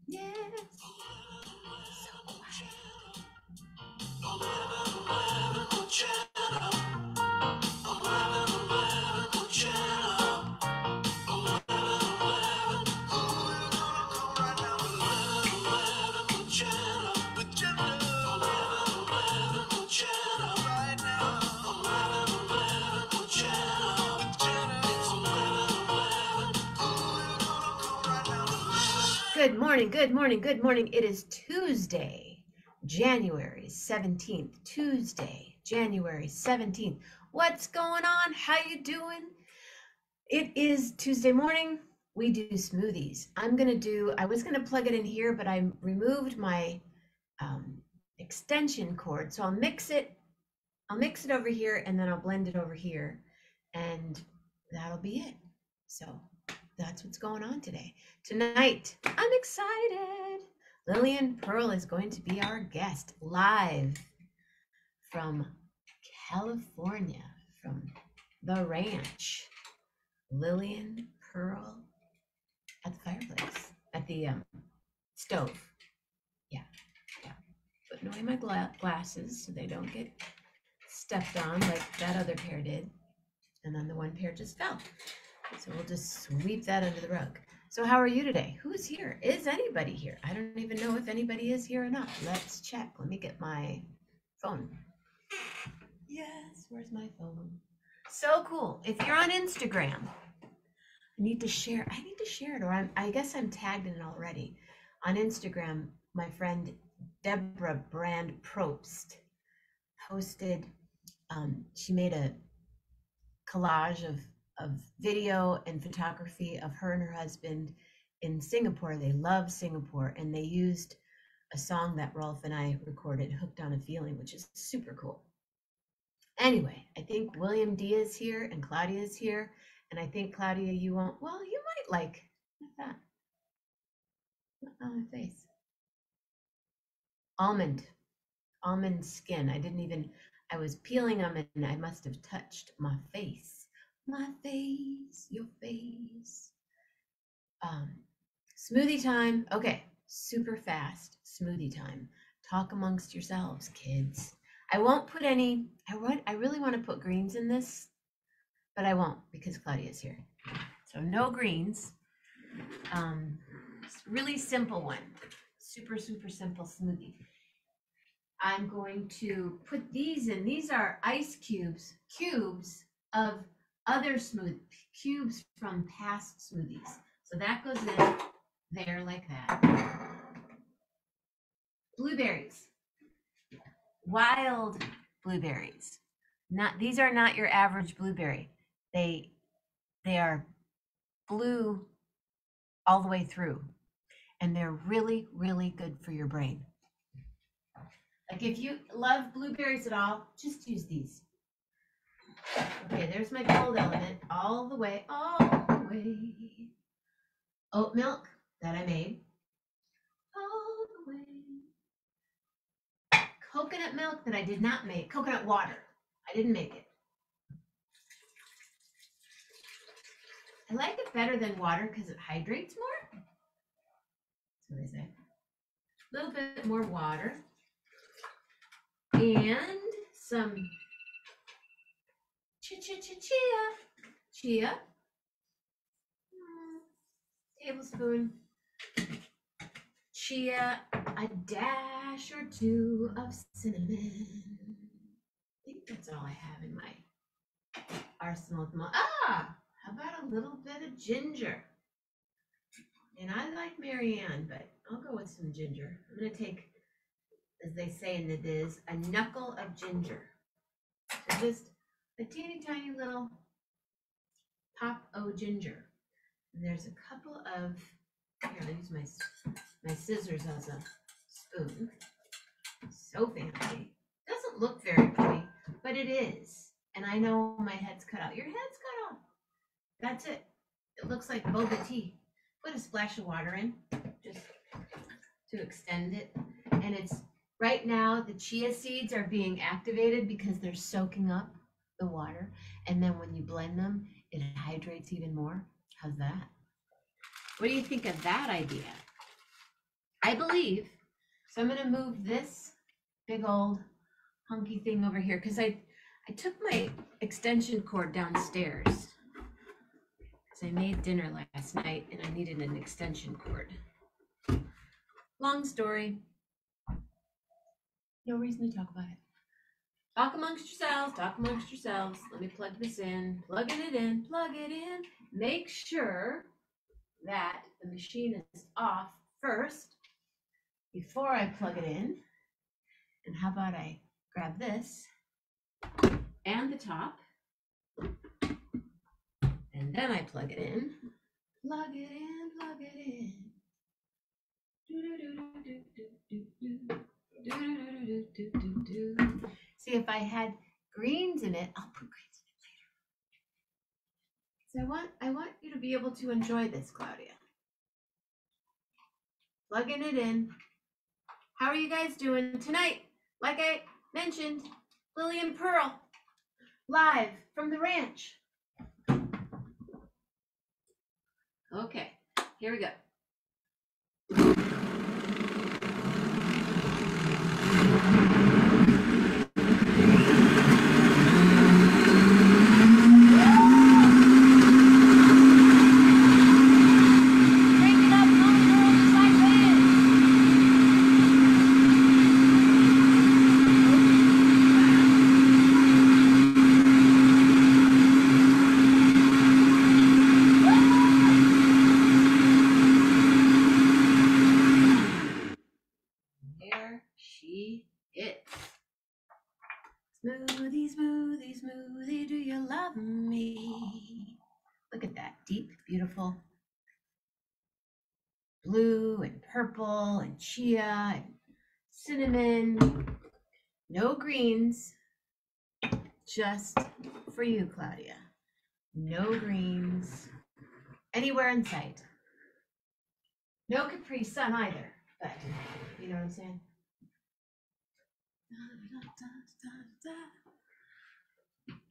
Yes. So quiet. Good morning, good morning, good morning. It is Tuesday, January 17th. Tuesday, January 17th. What's going on? How you doing? It is Tuesday morning. We do smoothies. I was gonna plug it in here, but I removed my extension cord. So I'll mix it over here and then I'll blend it over here and that'll be it. So that's what's going on today. Tonight, I'm excited. Lillian Pearl is going to be our guest live from California, from the ranch. Lillian Pearl at the fireplace, at the stove. Yeah. Putting away my glasses so they don't get stepped on like that other pair did. And then the one pair just fell. So we'll just sweep that under the rug. So how are you today? Who's here? Is anybody here? I don't even know if anybody is here or not. Let's check. Let me get my phone. Yes, where's my phone? So cool. If you're on Instagram, I need to share it, or I guess I'm tagged in it already. On Instagram, my friend Deborah Brand Probst posted, she made a collage of video and photography of her and her husband in Singapore. They love Singapore, and they used a song that Rolf and I recorded, Hooked on a Feeling, which is super cool. Anyway, I think William D is here and Claudia is here. And I think, Claudia, you might like that. On my face. Almond skin. I was peeling them and I must have touched my face. My face, your face. Smoothie time. Okay, super fast smoothie time. Talk amongst yourselves, kids. I won't put any, I really want to put greens in this, but I won't because Claudia's here. So no greens. Really simple one. Super, super simple smoothie. I'm going to put these in. These are ice cubes of other cubes from past smoothies. So that goes in there like that. Blueberries, wild blueberries. These are not your average blueberry. They are blue all the way through, and they're really, really good for your brain. Like if you love blueberries at all, just use these. Okay, there's my cold element all the way. Oat milk that I made. All the way. Coconut milk that I did not make. Coconut water. I didn't make it. I like it better than water because it hydrates more. That's what they say. A little bit more water. And some chia. Tablespoon. Chia, a dash or two of cinnamon. I think that's all I have in my arsenal. How about a little bit of ginger? And I like Marianne, but I'll go with some ginger. I'm going to take, as they say in the biz, a knuckle of ginger. So just a teeny tiny little pop of ginger. And there's a couple of, here, I'll use my scissors as a spoon. So fancy. Doesn't look very pretty, but it is. And I know my head's cut out. Your head's cut off. That's it. It looks like boba tea. Put a splash of water in just to extend it. And it's right now the chia seeds are being activated because they're soaking up the water. And then when you blend them, it hydrates even more. How's that? What do you think of that idea? I believe. So I'm gonna move this big old hunky thing over here because I took my extension cord downstairs because I made dinner last night and I needed an extension cord. Long story. No reason to talk about it. Talk amongst yourselves, talk amongst yourselves. Let me plug this in, plugging it in, plug it in. Make sure that the machine is off first before I plug it in. And how about I grab this and the top, and then I plug it in. Plug it in, plug it in. See, if I had greens in it, I'll put greens in it later. So I want you to be able to enjoy this, Claudia. Plugging it in. How are you guys doing tonight? Like I mentioned, Lily and Pearl, live from the ranch. Okay, here we go. Smoothie, smoothie, smoothie, do you love me? Look at that deep, beautiful blue and purple and chia and cinnamon. No greens, just for you, Claudia. No greens anywhere in sight. No Capri Sun either, but you know what I'm saying?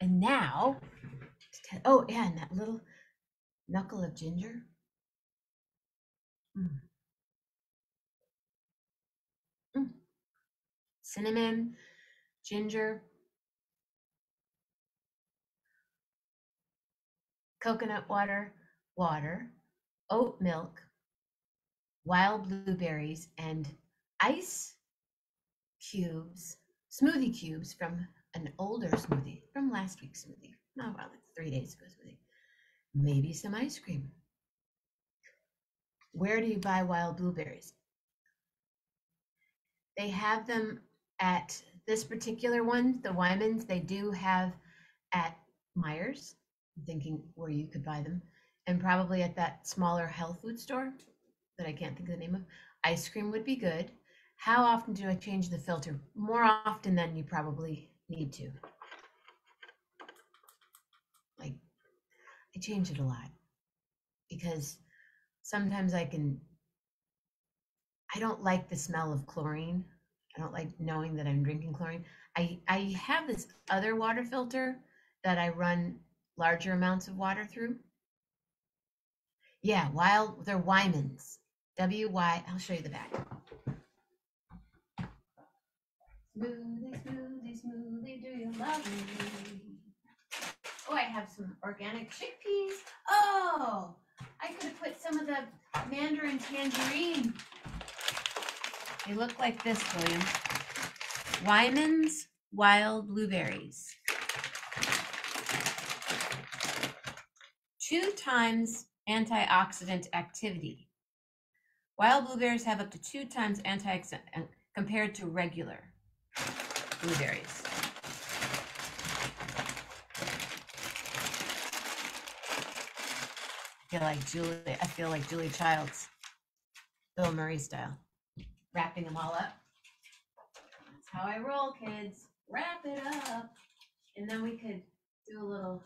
And now, oh yeah, and that little knuckle of ginger. Cinnamon, ginger, coconut water, oat milk, wild blueberries, and ice cubes, smoothie cubes from an older smoothie, from last week's smoothie. No, well, like 3 days ago smoothie. Maybe some ice cream. Where do you buy wild blueberries? They have them at this particular one, the Wyman's, they do have at Myers. I'm thinking where you could buy them, and probably at that smaller health food store that I can't think of the name of. Ice cream would be good. How often do I change the filter? More often than you probably need to. Like, I change it a lot because sometimes I don't like the smell of chlorine. I don't like knowing that I'm drinking chlorine. I have this other water filter that I run larger amounts of water through. Yeah, they're Wyman's. I'll show you the back. Smoothie, smoothie, smoothie, do you love me? Oh, I have some organic chickpeas. Oh, I could have put some of the mandarin tangerine. They look like this, William. Wyman's wild blueberries. 2 times antioxidant activity. Wild blueberries have up to 2 times antioxidant compared to regular blueberries. I feel like Julie Childs, Bill Murray style, wrapping them all up. That's how I roll, kids. Wrap it up. And then we could do a little,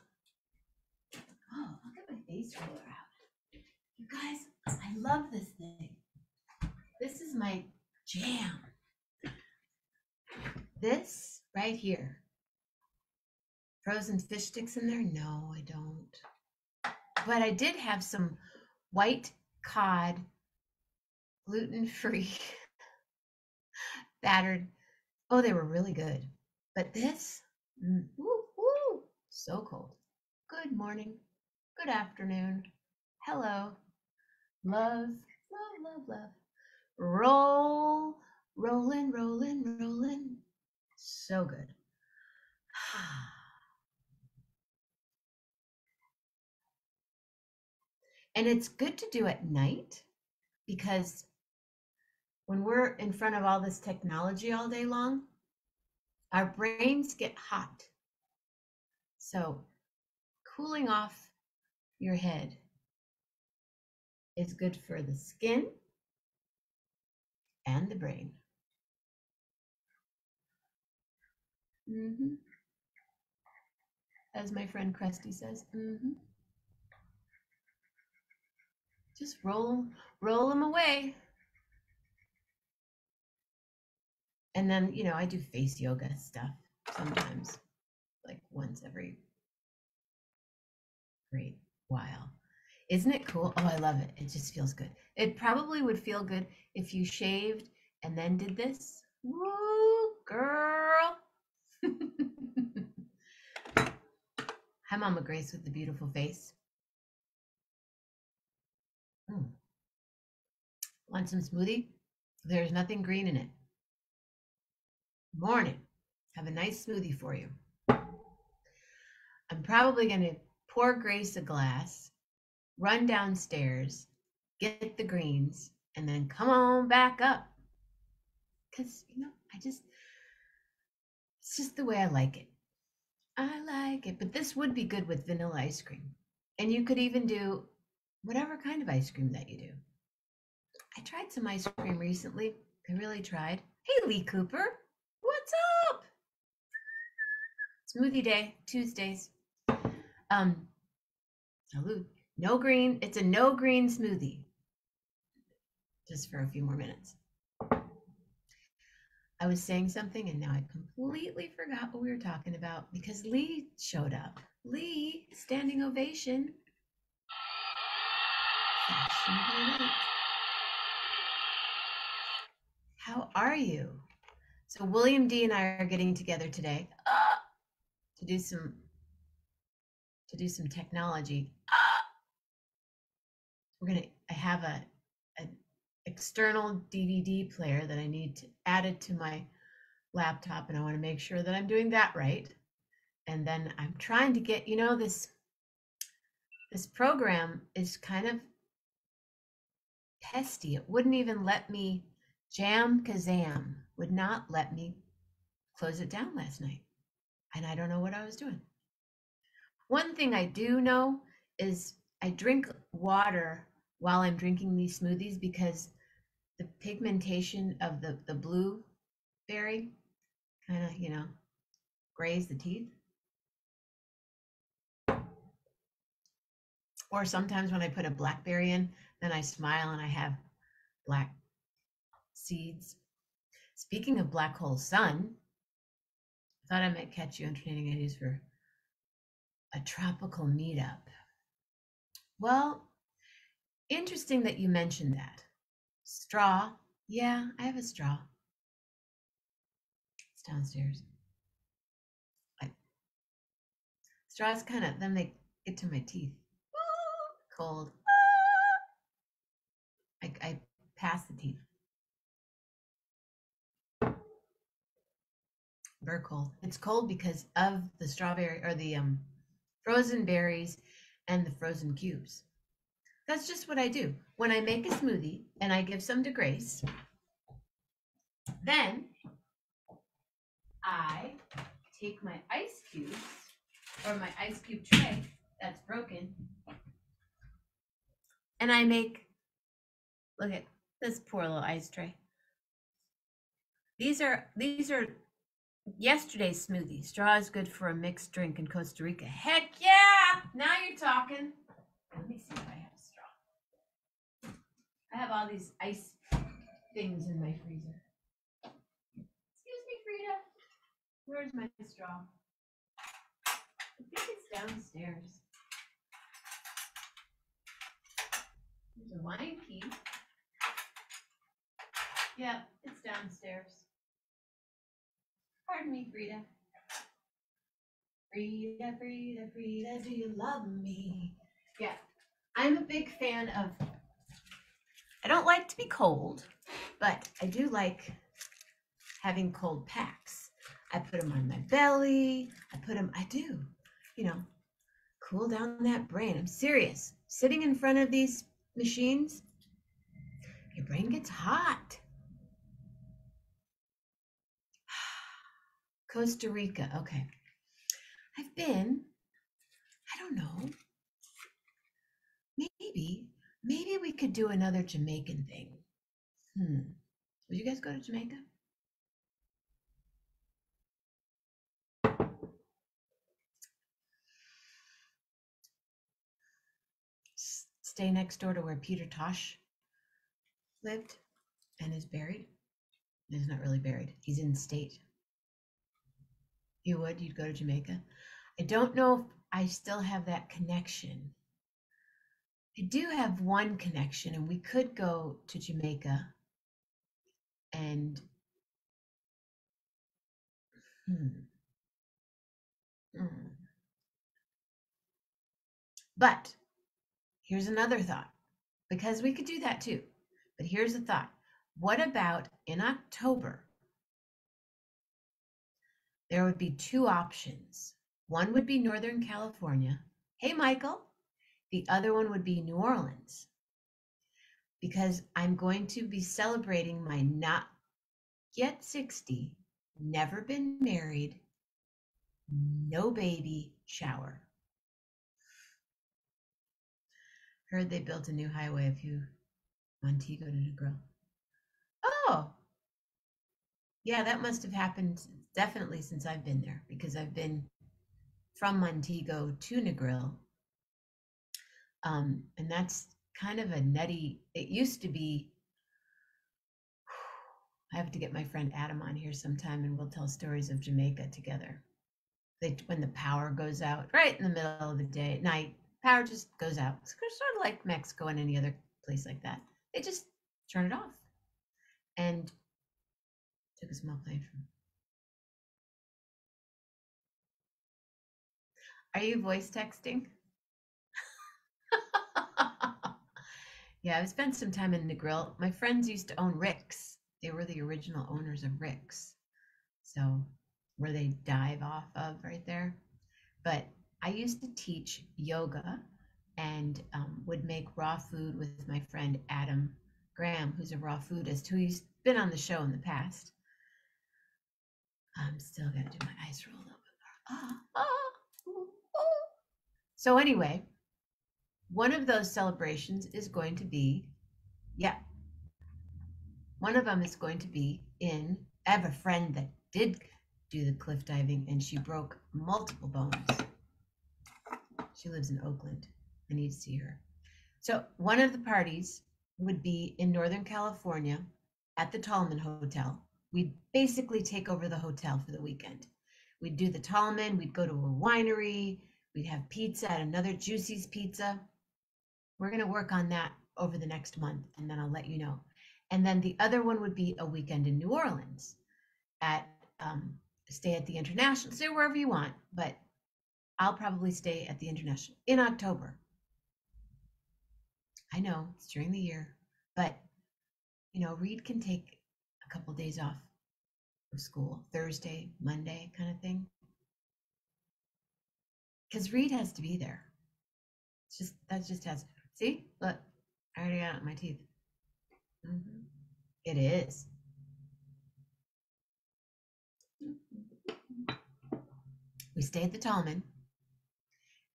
oh, look at my face roller out. You guys, I love this thing. This is my jam. This right here. Frozen fish sticks in there? No, I don't. But I did have some white cod gluten-free, battered. Oh, they were really good. But this, woo, so cold. Good morning, good afternoon, hello, love, love, love, love. Rolling. So good. And it's good to do at night because when we're in front of all this technology all day long, our brains get hot. So cooling off your head is good for the skin and the brain. As my friend Krusty says, just roll them away. And then, I do face yoga stuff sometimes, like once every great while. Isn't it cool? Oh, I love it. It just feels good. It probably would feel good if you shaved and then did this. Woo, girl. Hi, Mama Grace with the beautiful face. Want some smoothie? There's nothing green in it. Morning. Have a nice smoothie for you. I'm probably going to pour Grace a glass, run downstairs, get the greens, and then come on back up. Because, it's just the way I like it. I like it. But this would be good with vanilla ice cream. And you could even do whatever kind of ice cream that you do. I tried some ice cream recently. I really tried. Hey, Lee Cooper. What's up? Smoothie day, Tuesdays. Salud. No green. It's a no green smoothie. Just for a few more minutes. I was saying something and now I completely forgot what we were talking about because Lee showed up. Lee, standing ovation. How are you? So William D and I are getting together today to do some technology. I have an external DVD player that I need to add it to my laptop, and I want to make sure that I'm doing that right. And then I'm trying to get, this program is kind of pesty. It wouldn't even let me Jam Kazam would not let me close it down last night. And I don't know what I was doing. One thing I do know is I drink water while I'm drinking these smoothies because the pigmentation of the blueberry kind of, graze the teeth. Or sometimes when I put a blackberry in, then I smile and I have black seeds. Speaking of black hole sun, I thought I might catch you entertaining ideas for a tropical meetup. Well, interesting that you mentioned that. Straw. Yeah, I have a straw. It's downstairs. Straws then they get to my teeth. Cold. I pass the teeth. Very cold. It's cold because of the strawberry or the frozen berries and the frozen cubes. That's just what I do. When I make a smoothie and I give some to Grace, then I take my ice cubes or my ice cube tray that's broken and I make, look at this poor little ice tray. These are yesterday's smoothie. Straw is good for a mixed drink in Costa Rica. Heck yeah! Now you're talking. Let me see if I have a straw. I have all these ice things in my freezer. Excuse me, Frida. Where's my straw? I think it's downstairs. There's a wine key. Yeah, it's downstairs. Pardon me, Frida. Frida, Frida, Frida, do you love me? Yeah, I'm a big fan of, I don't like to be cold, but I do like having cold packs. I put them on my belly. I do, you know, cool down that brain. I'm serious. Sitting in front of these machines, your brain gets hot. Costa Rica. Okay. I don't know, maybe we could do another Jamaican thing. Would you guys go to Jamaica? Stay next door to where Peter Tosh lived and is buried. He's not really buried. He's in the state. You would? You'd go to Jamaica? I don't know if I still have that connection. I do have one connection, and we could go to Jamaica and hmm. But here's another thought, because we could do that too. But here's a thought. What about in October? There would be two options. One would be Northern California. Hey, Michael. The other one would be New Orleans, because I'm going to be celebrating my not yet 60, never been married, no baby shower. Heard they built a new highway a few Montego to Negril. Oh, yeah, that must have happened definitely since I've been there, because I've been from Montego to Negril. And that's kind of a nutty, it used to be, I have to get my friend Adam on here sometime and we'll tell stories of Jamaica together. When the power goes out right in the middle of the day at night, power just goes out. It's sort of like Mexico and any other place like that. They just turn it off. And took a small plane from. Are you voice texting? Yeah, I've spent some time in Negril. My friends used to own Rick's. They were the original owners of Rick's. So where they dive off of right there. But I used to teach yoga and would make raw food with my friend Adam Graham, who's a raw foodist, who's been on the show in the past. I'm still gonna do my eyes roll a little bit more. So anyway, one of those celebrations is going to be, yeah, one of them is going to be in, I have a friend that did do the cliff diving and she broke multiple bones. She lives in Oakland. I need to see her. So one of the parties would be in Northern California at the Tallman Hotel. We'd basically take over the hotel for the weekend. We'd do the Tallman, we'd go to a winery, we'd have pizza at another Juicy's Pizza. We're going to work on that over the next month, and then I'll let you know. And then the other one would be a weekend in New Orleans at stay at the International, stay wherever you want, but I'll probably stay at the International in October. I know it's during the year, but Reed can take a couple of days off of school, Thursday, Monday kind of thing. Because Reed has to be there. That just has, see, look, I already got it in my teeth. Mm-hmm. It is. We stay at the Tallman,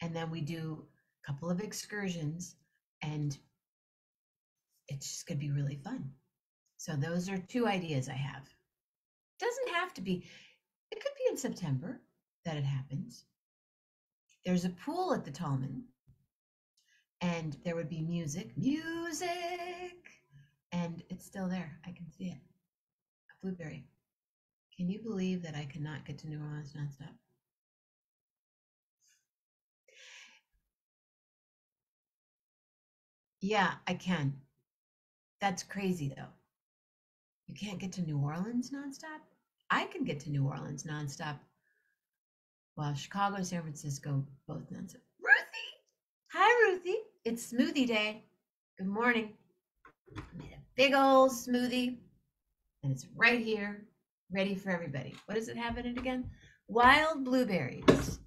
and then we do a couple of excursions, and it's just going to be really fun. So those are two ideas I have. It doesn't have to be, it could be in September that it happens. There's a pool at the Tallman, and there would be music, and it's still there. I can see it. A blueberry. Can you believe that I cannot get to New Orleans nonstop? Yeah, I can. That's crazy though. You can't get to New Orleans nonstop? I can get to New Orleans nonstop. Well, Chicago and San Francisco both nonstop. Ruthie! Hi, Ruthie. It's smoothie day. Good morning. I made a big old smoothie, and it's right here, ready for everybody. What does it have in it again? Wild blueberries.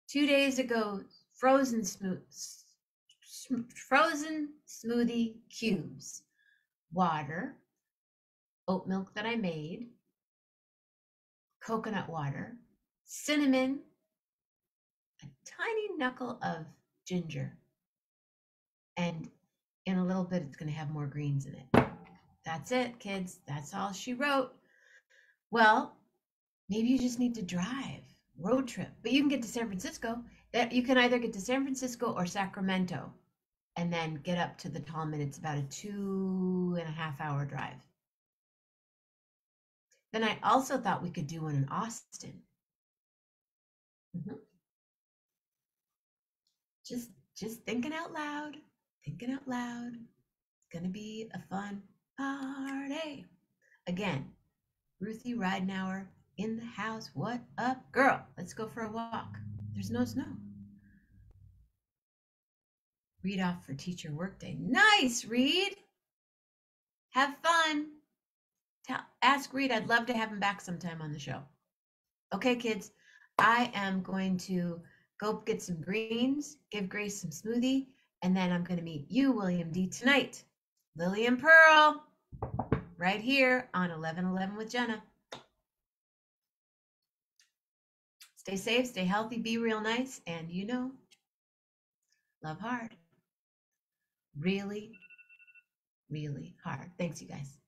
2 days ago, frozen smoothie cubes, water, oat milk that I made, coconut water, cinnamon, a tiny knuckle of ginger, and in a little bit it's going to have more greens in it. That's it, kids. That's all she wrote. Well, maybe you just need to drive, road trip, but you can get to San Francisco. That you can either get to San Francisco or Sacramento and then get up to the Tallman. It's about a 2.5 hour drive. Then I also thought we could do one in Austin. Just thinking out loud, thinking out loud. It's gonna be a fun party. Again, Ruthie Ridenauer in the house. What up, girl? Let's go for a walk. There's no snow. Read off for teacher workday. Nice, Reed. Have fun. Ask Reed. I'd love to have him back sometime on the show. Okay, kids, I am going to go get some greens, give Grace some smoothie, and then I'm going to meet you, William D, tonight. Lily and Pearl, right here on 11:11 with Jenna. Stay safe, stay healthy, be real nice, and love hard. Really, really hard. Thanks, you guys.